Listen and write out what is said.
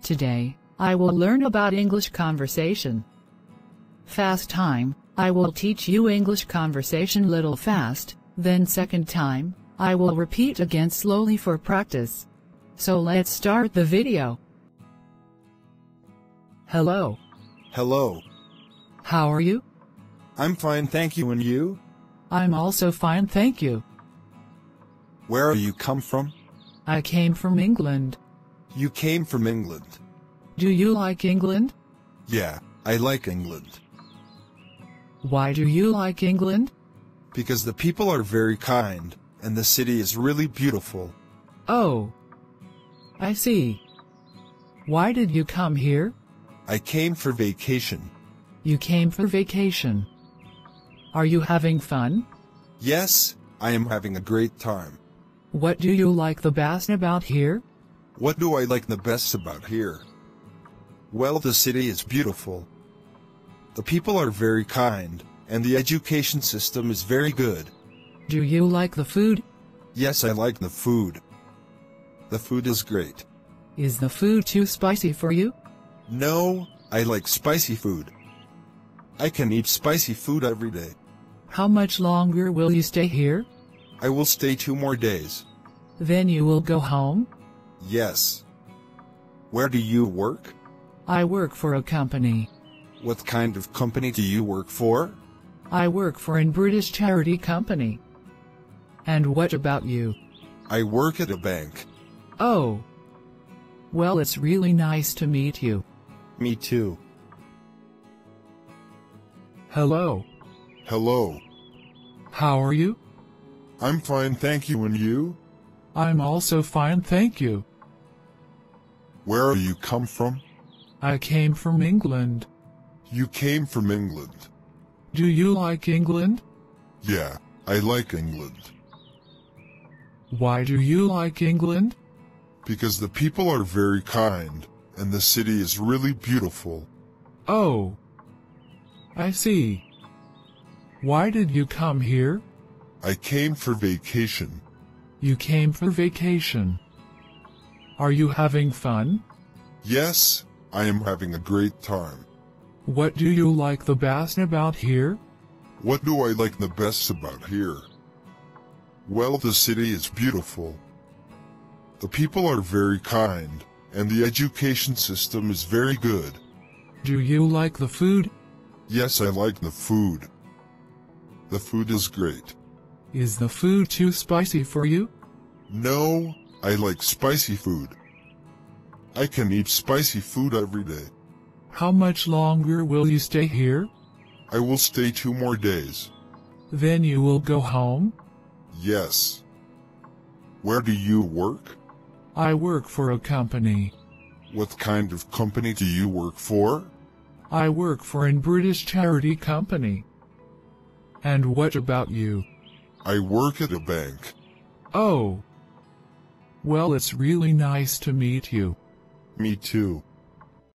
Today, I will learn about English conversation. Fast time, I will teach you English conversation little fast, then second time, I will repeat again slowly for practice. So let's start the video. Hello. Hello. How are you? I'm fine, thank you, and you? I'm also fine, thank you. Where are you come from? I came from England. You came from England. Do you like England? Yeah, I like England. Why do you like England? Because the people are very kind, and the city is really beautiful. Oh, I see. Why did you come here? I came for vacation. You came for vacation. Are you having fun? Yes, I am having a great time. What do you like the best about here? What do I like the best about here? Well, the city is beautiful. The people are very kind, and the education system is very good. Do you like the food? Yes, I like the food. The food is great. Is the food too spicy for you? No, I like spicy food. I can eat spicy food every day. How much longer will you stay here? I will stay 2 more days. Then you will go home? Yes. Where do you work? I work for a company. What kind of company do you work for? I work for a British charity company. And what about you? I work at a bank. Oh. Well, it's really nice to meet you. Me too. Hello. Hello. How are you? I'm fine, thank you, and you? I'm also fine, thank you. Where are you come from? I came from England. You came from England. Do you like England? Yeah, I like England. Why do you like England? Because the people are very kind, and the city is really beautiful. Oh, I see. Why did you come here? I came for vacation. You came for vacation. Are you having fun? Yes, I am having a great time. What do you like the best about here? What do I like the best about here? Well, the city is beautiful. The people are very kind, and the education system is very good. Do you like the food? Yes, I like the food. The food is great. Is the food too spicy for you? No, I like spicy food. I can eat spicy food every day. How much longer will you stay here? I will stay 2 more days. Then you will go home? Yes. Where do you work? I work for a company. What kind of company do you work for? I work for a British charity company. And what about you? I work at a bank. Oh. Well, it's really nice to meet you. Me too.